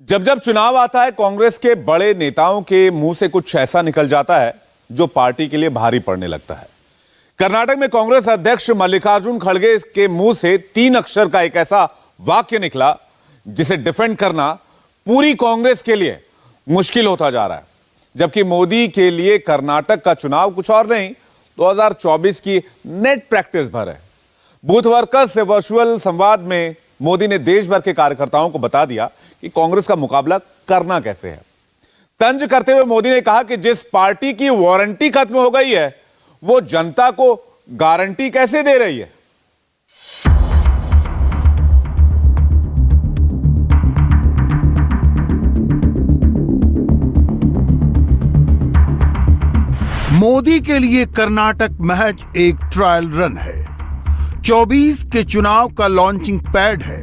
जब जब चुनाव आता है कांग्रेस के बड़े नेताओं के मुंह से कुछ ऐसा निकल जाता है जो पार्टी के लिए भारी पड़ने लगता है। कर्नाटक में कांग्रेस अध्यक्ष मल्लिकार्जुन खड़गे के मुंह से 3 अक्षर का एक ऐसा वाक्य निकला जिसे डिफेंड करना पूरी कांग्रेस के लिए मुश्किल होता जा रहा है। जबकि मोदी के लिए कर्नाटक का चुनाव कुछ और नहीं, 2024 की नेट प्रैक्टिस भर है। बूथ वर्कर्स से वर्चुअल संवाद में मोदी ने देश भर के कार्यकर्ताओं को बता दिया कि कांग्रेस का मुकाबला करना कैसे है। तंज करते हुए मोदी ने कहा कि जिस पार्टी की वारंटी खत्म हो गई है वो जनता को गारंटी कैसे दे रही है। मोदी के लिए कर्नाटक महज एक ट्रायल रन है। 24 के चुनाव का लॉन्चिंग पैड है।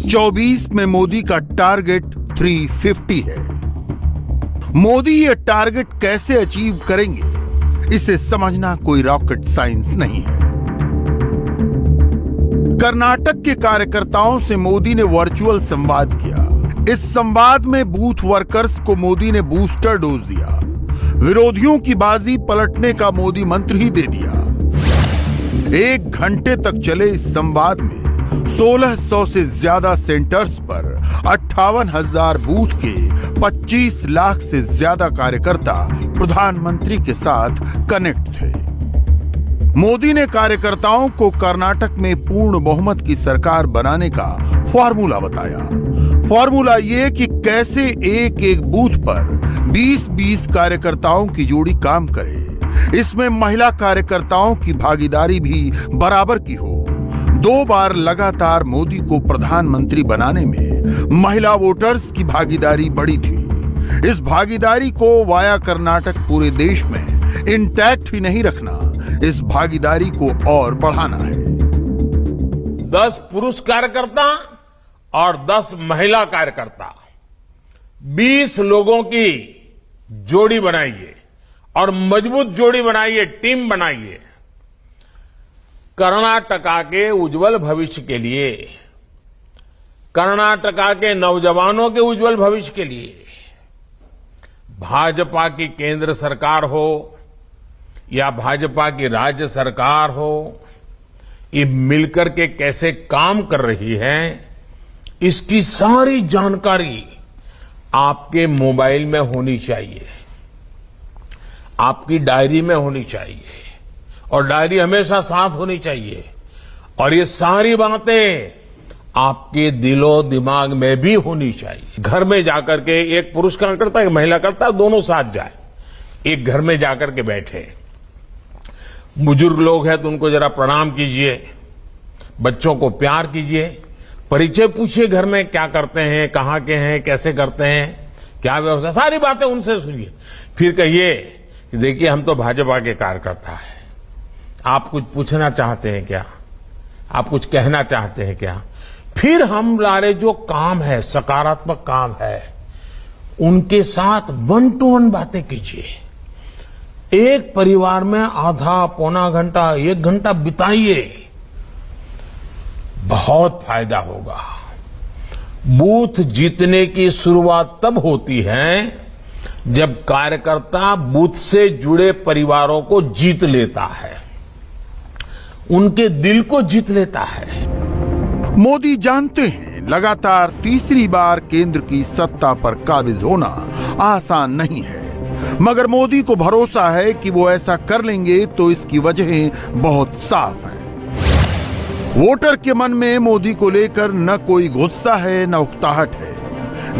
24 में मोदी का टारगेट 350 है। मोदी ये टारगेट कैसे अचीव करेंगे, इसे समझना कोई रॉकेट साइंस नहीं है। कर्नाटक के कार्यकर्ताओं से मोदी ने वर्चुअल संवाद किया। इस संवाद में बूथ वर्कर्स को मोदी ने बूस्टर डोज दिया। विरोधियों की बाजी पलटने का मोदी मंत्र ही दे दिया। 1 घंटे तक चले इस संवाद में 1600 से ज्यादा सेंटर्स पर 58,000 बूथ के 25 लाख से ज्यादा कार्यकर्ता प्रधानमंत्री के साथ कनेक्ट थे। मोदी ने कार्यकर्ताओं को कर्नाटक में पूर्ण बहुमत की सरकार बनाने का फॉर्मूला बताया। फॉर्मूला ये कि कैसे एक एक बूथ पर 20-20 कार्यकर्ताओं की जोड़ी काम करे। इसमें महिला कार्यकर्ताओं की भागीदारी भी बराबर की हो। 2 बार लगातार मोदी को प्रधानमंत्री बनाने में महिला वोटर्स की भागीदारी बढ़ी थी। इस भागीदारी को वाया कर्नाटक पूरे देश में इंटैक्ट ही नहीं रखना, इस भागीदारी को और बढ़ाना है। 10 पुरुष कार्यकर्ता और 10 महिला कार्यकर्ता, 20 लोगों की जोड़ी बनाइए और मजबूत जोड़ी बनाइए, टीम बनाइए। कर्नाटका के उज्जवल भविष्य के लिए, कर्नाटका के नौजवानों के उज्जवल भविष्य के लिए भाजपा की केंद्र सरकार हो या भाजपा की राज्य सरकार हो, ये मिलकर के कैसे काम कर रही है, इसकी सारी जानकारी आपके मोबाइल में होनी चाहिए, आपकी डायरी में होनी चाहिए और डायरी हमेशा साथ होनी चाहिए। और ये सारी बातें आपके दिलो दिमाग में भी होनी चाहिए। घर में जाकर के एक पुरुष का करता, एक महिला करता, दोनों साथ जाए, एक घर में जाकर के बैठे। बुजुर्ग लोग हैं तो उनको जरा प्रणाम कीजिए, बच्चों को प्यार कीजिए, परिचय पूछिए, घर में क्या करते हैं, कहाँ के हैं, कैसे करते हैं, क्या व्यवस्था, सारी बातें उनसे सुनिए। फिर कहिए कि देखिए हम तो भाजपा के कार्यकर्ता हैं, आप कुछ पूछना चाहते हैं क्या, आप कुछ कहना चाहते हैं क्या। फिर हम लारे जो काम है, सकारात्मक काम है, उनके साथ 1 to 1 बातें कीजिए। एक परिवार में आधा पौना घंटा, 1 घंटा बिताइए, बहुत फायदा होगा। बूथ जीतने की शुरुआत तब होती है जब कार्यकर्ता बूथ से जुड़े परिवारों को जीत लेता है, उनके दिल को जीत लेता है। मोदी जानते हैं लगातार तीसरी बार केंद्र की सत्ता पर काबिज होना आसान नहीं है, मगर मोदी को भरोसा है कि वो ऐसा कर लेंगे। तो इसकी वजहें बहुत साफ हैं। वोटर के मन में मोदी को लेकर न कोई गुस्सा है न उकताहट है,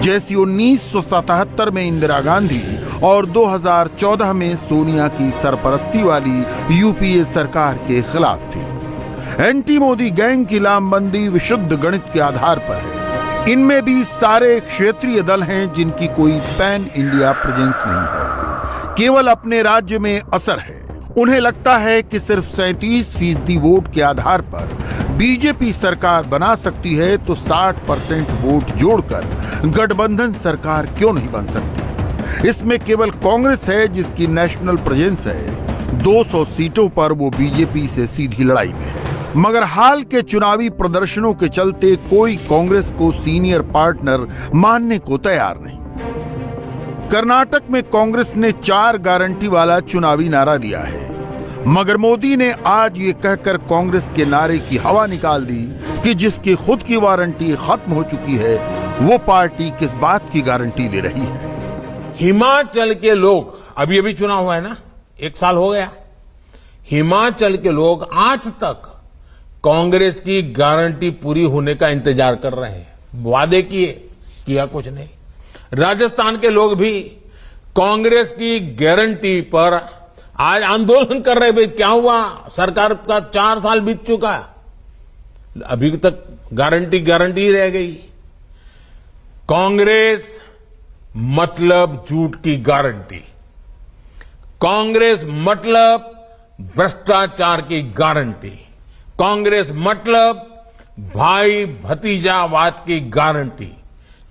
जैसी 1977 में इंदिरा गांधी और 2014 में सोनिया की सरपरस्ती वाली यूपीए सरकार के खिलाफ थी। एंटी मोदी गैंग की लामबंदी विशुद्ध गणित के आधार पर है। इनमें भी सारे क्षेत्रीय दल हैं जिनकी कोई पैन इंडिया प्रेजेंस नहीं है, केवल अपने राज्य में असर है। उन्हें लगता है कि सिर्फ 37% वोट के आधार पर बीजेपी सरकार बना सकती है, तो 60% वोट जोड़कर गठबंधन सरकार क्यों नहीं बन सकती। इसमें केवल कांग्रेस है जिसकी नेशनल प्रेजेंस है। 200 सीटों पर वो बीजेपी से सीधी लड़ाई में है। मगर हाल के चुनावी प्रदर्शनों के चलते कोई कांग्रेस को सीनियर पार्टनर मानने को तैयार नहीं। कर्नाटक में कांग्रेस ने 4 गारंटी वाला चुनावी नारा दिया है, मगर मोदी ने आज ये कहकर कांग्रेस के नारे की हवा निकाल दी कि जिसकी खुद की वारंटी खत्म हो चुकी है, वो पार्टी किस बात की गारंटी दे रही है। हिमाचल के लोग, अभी चुनाव हुआ है ना, 1 साल हो गया, हिमाचल के लोग आज तक कांग्रेस की गारंटी पूरी होने का इंतजार कर रहे हैं। वादे किया कुछ नहीं। राजस्थान के लोग भी कांग्रेस की गारंटी पर आज आंदोलन कर रहे। भाई क्या हुआ, सरकार का 4 साल बीत चुका, अभी तक गारंटी ही रह गई। कांग्रेस मतलब झूठ की गारंटी, कांग्रेस मतलब भ्रष्टाचार की गारंटी, कांग्रेस मतलब भाई भतीजावाद की गारंटी।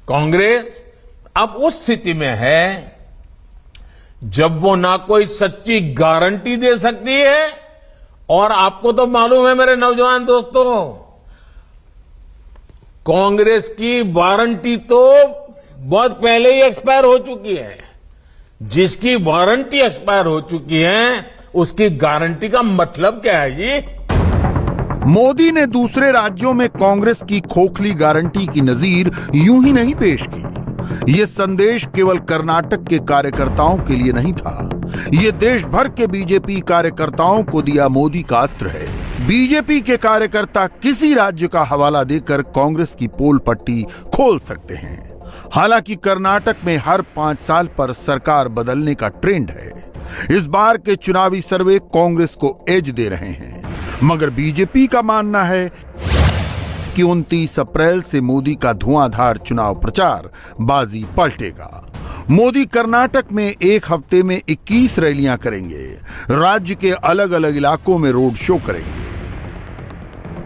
कांग्रेस अब उस स्थिति में है जब वो ना कोई सच्ची गारंटी दे सकती है, और आपको तो मालूम है मेरे नौजवान दोस्तों, कांग्रेस की वारंटी तो बहुत पहले ही एक्सपायर हो चुकी है। जिसकी वारंटी एक्सपायर हो चुकी है उसकी गारंटी का मतलब क्या है जी? मोदी ने दूसरे राज्यों में कांग्रेस की खोखली गारंटी की नजीर यूं ही नहीं पेश की। ये संदेश केवल कर्नाटक के कार्यकर्ताओं के लिए नहीं था, ये देश भर के बीजेपी कार्यकर्ताओं को दिया मोदी का अस्त्र है। बीजेपी के कार्यकर्ता किसी राज्य का हवाला देकर कांग्रेस की पोल पट्टी खोल सकते हैं। हालांकि कर्नाटक में हर 5 साल पर सरकार बदलने का ट्रेंड है। इस बार के चुनावी सर्वे कांग्रेस को एज दे रहे हैं, मगर बीजेपी का मानना है कि 29 अप्रैल से मोदी का धुआंधार चुनाव प्रचार बाजी पलटेगा। मोदी कर्नाटक में 1 हफ्ते में 21 रैलियां करेंगे, राज्य के अलग अलग इलाकों में रोड शो करेंगे।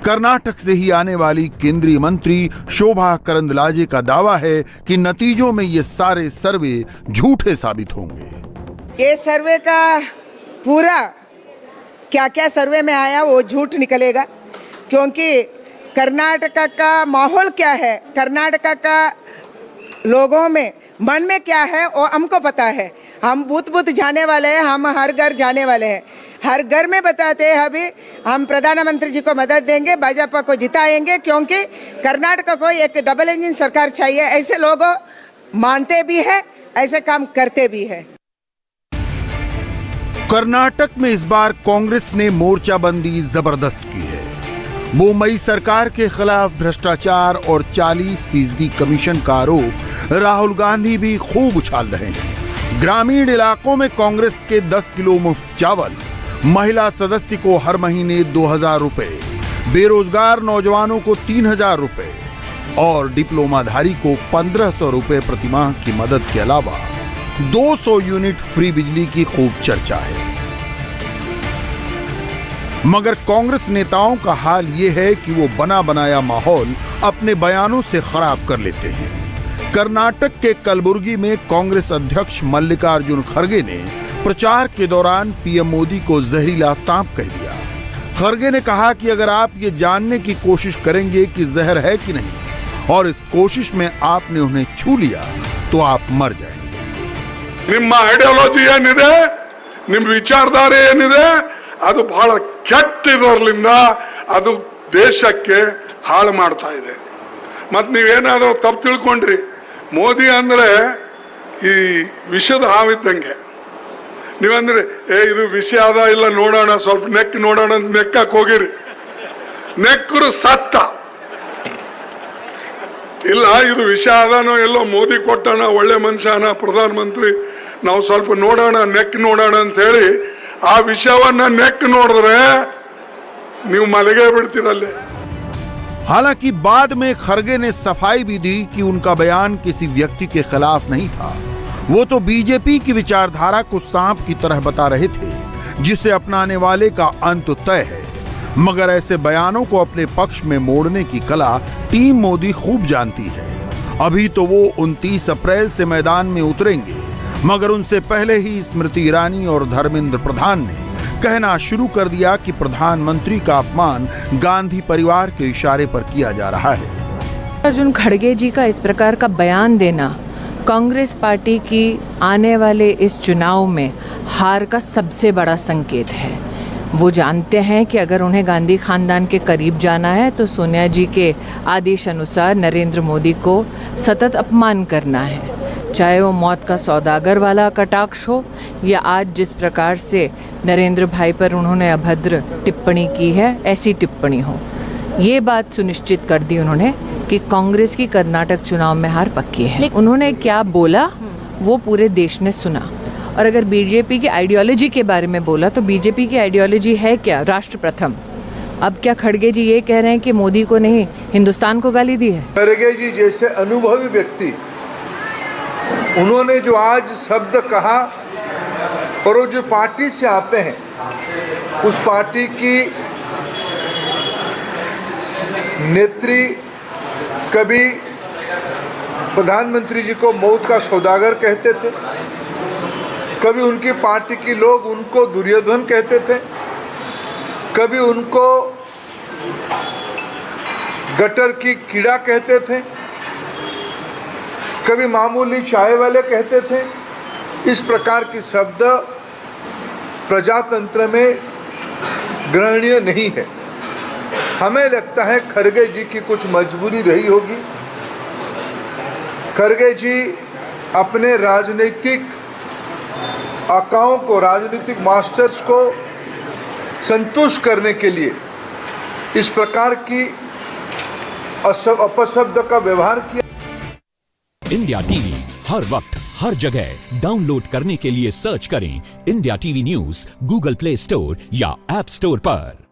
कर्नाटक से ही आने वाली केंद्रीय मंत्री शोभा करंदलाजे का दावा है कि नतीजों में ये सारे सर्वे झूठे साबित होंगे। ये सर्वे का पूरा क्या क्या सर्वे में आया वो झूठ निकलेगा, क्योंकि कर्नाटक का माहौल क्या है, कर्नाटक का लोगों में मन में क्या है वो हमको पता है। हम बूथ जाने वाले हैं, हम हर घर जाने वाले हैं, हर घर में बताते हैं। अभी हम प्रधानमंत्री जी को मदद देंगे, भाजपा को जिताएंगे, क्योंकि कर्नाटक को एक डबल इंजन सरकार चाहिए। ऐसे लोग मानते भी है, ऐसे काम करते भी है। कर्नाटक में इस बार कांग्रेस ने मोर्चाबंदी जबरदस्त की है। वो मई सरकार के खिलाफ भ्रष्टाचार और 40% कमीशन का आरोप राहुल गांधी भी खूब उछाल रहे हैं। ग्रामीण इलाकों में कांग्रेस के 10 किलो मुफ्त चावल, महिला सदस्य को हर महीने 2000 रुपए, बेरोजगार नौजवानों को 3000 रुपए और डिप्लोमाधारी को 1500 रुपए प्रतिमाह की मदद के अलावा 200 यूनिट फ्री बिजली की खूब चर्चा है। मगर कांग्रेस नेताओं का हाल यह है कि वो बना बनाया माहौल अपने बयानों से खराब कर लेते हैं। कर्नाटक के कलबुर्गी में कांग्रेस अध्यक्ष मल्लिकार्जुन खड़गे ने प्रचार के दौरान पीएम मोदी को जहरीला सांप कह दिया। खड़गे ने कहा कि अगर आप ये जानने की कोशिश करेंगे कि जहर है कि नहीं और इस कोशिश में आपने उन्हें छू लिया तो आप मर जाएंगे। ನಿಮ್ಮ ಐಡಿಯಾಲಜಿ ಏನಿದೆ, ನಿಮ್ಮ ವಿಚಾರಧಾರೆ ಏನಿದೆ, ಅದು ಬಹಳ ಕೆಟ್ಟಿರೋದ್ರಿಂದ ಅದು ದೇಶಕ್ಕೆ ಹಾಳು ಮಾಡ್ತಾ ಇದೆ. ಮತ್ತೆ ನೀವೇನಾದರೂ ತಪ್ಪು ತಿಳ್ಕೊಂಡ್ರಿ, ಮೋದಿ ಅಂದ್ರೆ ಈ ವಿಷದ ಹಾವಿದ್ದಂಗೆ. ನೀವಂದ್ರೆ ಇದು ವಿಷ ಅದ ಇಲ್ಲ ನೋಡೋಣ, ಸ್ವಲ್ಪ ನೆಕ್ ನೋಡೋಣ ಅಂತ ನೆಕ್ಕಕ್ಕೆ ಹೋಗಿರಿ, ನೆಕ್ಕರು ಸತ್ತ. ಇಲ್ಲ ಇದು ವಿಷ ಅದಾನೋ ಎಲ್ಲೋ ಮೋದಿ ಕೊಟ್ಟಣ, ಒಳ್ಳೆ ಮನುಷ್ಯನ ಪ್ರಧಾನಮಂತ್ರಿ, ನಾವು ಸ್ವಲ್ಪ ನೋಡೋಣ ನೆಕ್ ನೋಡೋಣ ಅಂತ ಹೇಳಿ ಆ ವಿಷಯವನ್ನ ನೆಕ್ ನೋಡಿದ್ರೆ ನೀವು ಮಲಗೇ ಬಿಡ್ತೀರಲ್ಲೇ। हालांकि बाद में खड़गे ने सफाई भी दी कि उनका बयान किसी व्यक्ति के खिलाफ नहीं था, वो तो बीजेपी की विचारधारा को सांप की तरह बता रहे थे जिसे अपनाने वाले का अंत तय है। मगर ऐसे बयानों को अपने पक्ष में मोड़ने की कला टीम मोदी खूब जानती है। अभी तो वो 29 अप्रैल से मैदान में उतरेंगे, मगर उनसे पहले ही स्मृति ईरानी और धर्मेंद्र प्रधान ने कहना शुरू कर दिया कि प्रधानमंत्री का अपमान गांधी परिवार के इशारे पर किया जा रहा है। अर्जुन खड़गे जी का इस प्रकार का बयान देना कांग्रेस पार्टी की आने वाले इस चुनाव में हार का सबसे बड़ा संकेत है। वो जानते हैं कि अगर उन्हें गांधी खानदान के करीब जाना है तो सोनिया जी के आदेश अनुसार नरेंद्र मोदी को सतत अपमान करना है, चाहे वो मौत का सौदागर वाला कटाक्ष हो या आज जिस प्रकार से नरेंद्र भाई पर उन्होंने अभद्र टिप्पणी की है, ऐसी टिप्पणी हो। ये बात सुनिश्चित कर दी उन्होंने कि कांग्रेस की कर्नाटक चुनाव में हार पक्की है। उन्होंने क्या बोला वो पूरे देश ने सुना। और अगर बीजेपी की आइडियोलॉजी के बारे में बोला तो बीजेपी की आइडियोलॉजी है क्या? राष्ट्र प्रथम। अब क्या खड़गे जी ये कह रहे हैं कि मोदी को नहीं हिंदुस्तान को गाली दी है? खड़गे जी जैसे अनुभवी व्यक्ति, उन्होंने जो आज शब्द कहा और वो जो पार्टी से आते हैं उस पार्टी की नेत्री कभी प्रधानमंत्री जी को मौत का सौदागर कहते थे, कभी उनकी पार्टी के लोग उनको दुर्योधन कहते थे, कभी उनको गटर की कीड़ा कहते थे, कभी मामूली चाय वाले कहते थे। इस प्रकार के शब्द प्रजातंत्र में ग्रहणीय नहीं है। हमें लगता है खड़गे जी की कुछ मजबूरी रही होगी। खड़गे जी अपने राजनीतिक आकाओं को, राजनीतिक मास्टर्स को संतुष्ट करने के लिए इस प्रकार की अपशब्द का व्यवहार किया। इंडिया टीवी हर वक्त हर जगह डाउनलोड करने के लिए सर्च करें India TV news Google play store या ऐप स्टोर पर।